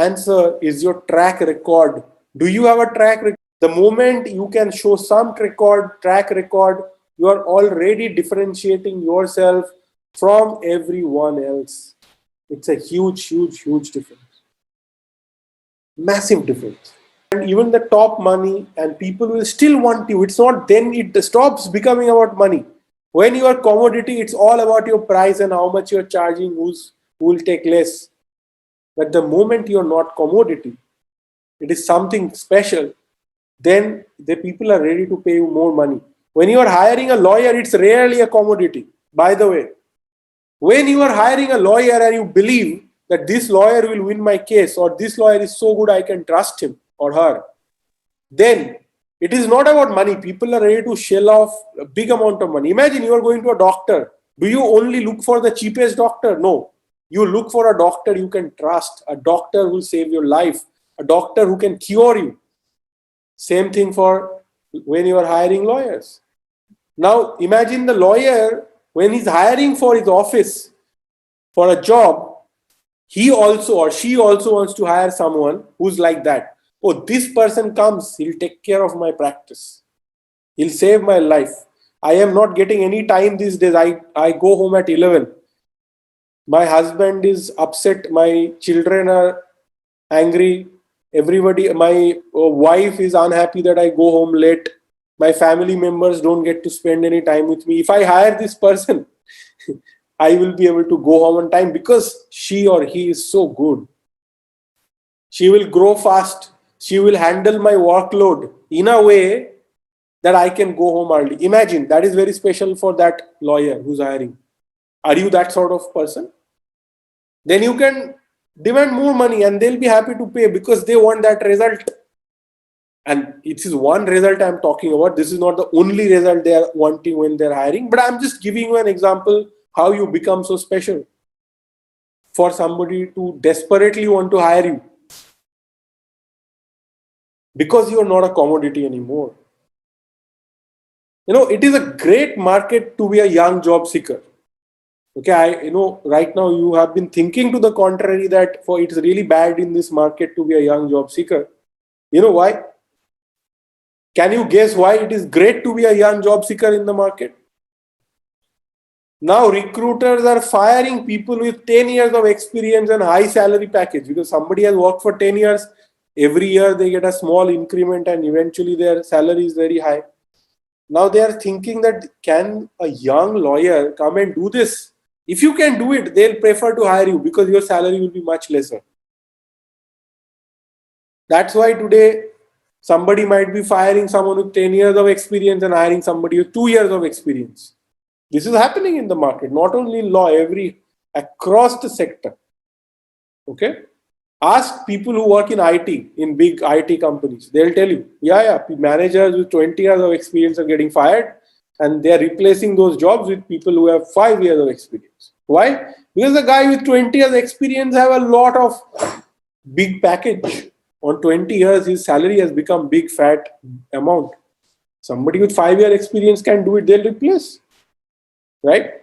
answer is your track record. Do you have a track record? The moment you can show some track record, you are already differentiating yourself from everyone else. It's a huge difference. Massive difference. And even the top money, and people will still want you. It's not then it stops becoming about money. When you are commodity, it's all about your price and how much you're charging, who will take less. But the moment you're not commodity, it is something special, then the people are ready to pay you more money. When you are hiring a lawyer, it's rarely a commodity, by the way. When you are hiring a lawyer and you believe that this lawyer will win my case, or this lawyer is so good I can trust him or her, then it is not about money. People are ready to shell off a big amount of money. Imagine you are going to a doctor. Do you only look for the cheapest doctor? No. You look for a doctor you can trust, a doctor who will save your life, a doctor who can cure you. Same thing for when you are hiring lawyers. Now imagine the lawyer, when he's hiring for his office for a job, he also or she also wants to hire someone who's like that. Oh, this person comes, he'll take care of my practice. He'll save my life. I am not getting any time these days. I go home at 11. My husband is upset. My children are angry. Everybody, my wife is unhappy that I go home late. My family members don't get to spend any time with me. If I hire this person, I will be able to go home on time because she or he is so good. She will grow fast. She will handle my workload in a way that I can go home early. Imagine, that is very special for that lawyer who's hiring. Are you that sort of person? Then you can demand more money and they'll be happy to pay because they want that result. And it is one result I'm talking about. This is not the only result they are wanting when they're hiring, but I'm just giving you an example how you become so special for somebody to desperately want to hire you because you're not a commodity anymore. You know, it is a great market to be a young job seeker. Okay, right now you have been thinking to the contrary that it's really bad in this market to be a young job seeker. You know why? Can you guess why it is great to be a young job seeker in the market? Now recruiters are firing people with 10 years of experience and high salary package because somebody has worked for 10 years. Every year they get a small increment and eventually their salary is very high. Now they are thinking that can a young lawyer come and do this? If you can do it, they'll prefer to hire you because your salary will be much lesser. That's why today somebody might be firing someone with 10 years of experience and hiring somebody with 2 years of experience. This is happening in the market, not only in law, across the sector. Okay? Ask people who work in IT, in big IT companies. They'll tell you, managers with 20 years of experience are getting fired and they're replacing those jobs with people who have 5 years of experience. Why? Because the guy with 20 years experience have a lot of big package. On 20 years, his salary has become big fat amount. Somebody with 5 year experience can do it, they'll replace. Right?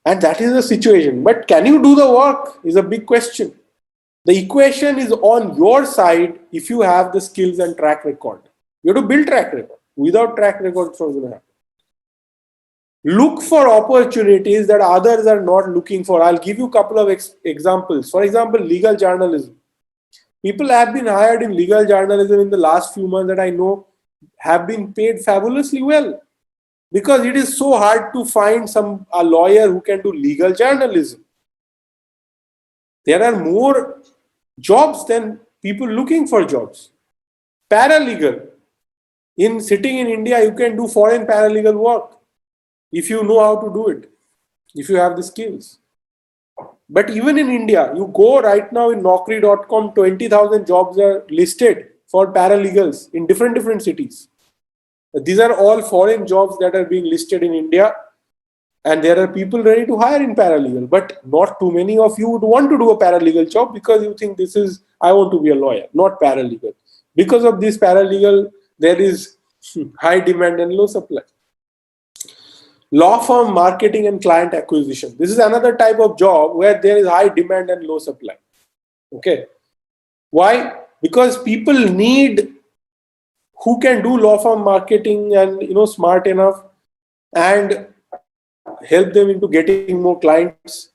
And that is the situation. But can you do the work is a big question. The equation is on your side if you have the skills and track record. You have to build track record. Without track record, it's not going to happen. Look for opportunities that others are not looking for. I'll give you a couple of examples. For example, legal journalism. People have been hired in legal journalism in the last few months that I know have been paid fabulously well. Because it is so hard to find a lawyer who can do legal journalism. There are more jobs than people looking for jobs. Paralegal. Sitting in India, you can do foreign paralegal work if you know how to do it, if you have the skills. But even in India, you go right now in Naukri.com, 20,000 jobs are listed for paralegals in different cities. These are all foreign jobs that are being listed in India, and there are people ready to hire in paralegal, but not too many of you would want to do a paralegal job because you think I want to be a lawyer, not paralegal. Because of this paralegal, there is high demand and low supply. Law firm marketing and client acquisition. This is another type of job where there is high demand and low supply. Okay. Why? Because people need who can do law firm marketing and smart enough and help them into getting more clients,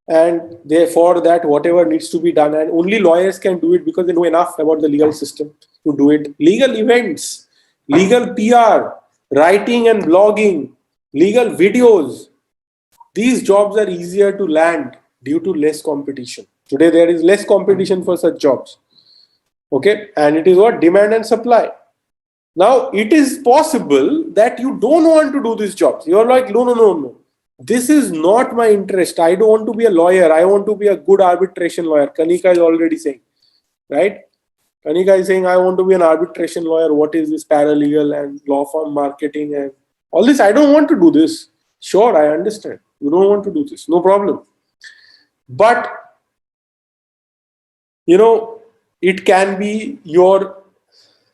and therefore that whatever needs to be done, and only lawyers can do it because they know enough about the legal system to do it. Legal events, legal PR, writing and blogging, legal videos, these jobs are easier to land due to less competition. Today there is less competition for such jobs. Okay, and it is what? Demand and supply. Now, it is possible that you don't want to do these jobs. You're like, no. This is not my interest. I don't want to be a lawyer. I want to be a good arbitration lawyer. Kanika is already saying, right? Kanika is saying, I want to be an arbitration lawyer. What is this paralegal and law firm marketing and all this? I don't want to do this. Sure, I understand. You don't want to do this. No problem. But, it can be your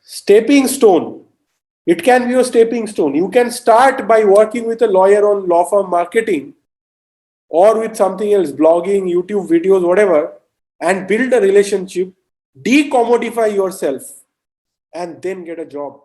stepping stone. It can be your stepping stone. You can start by working with a lawyer on law firm marketing or with something else, blogging, YouTube videos, whatever, and build a relationship, decommodify yourself, and then get a job.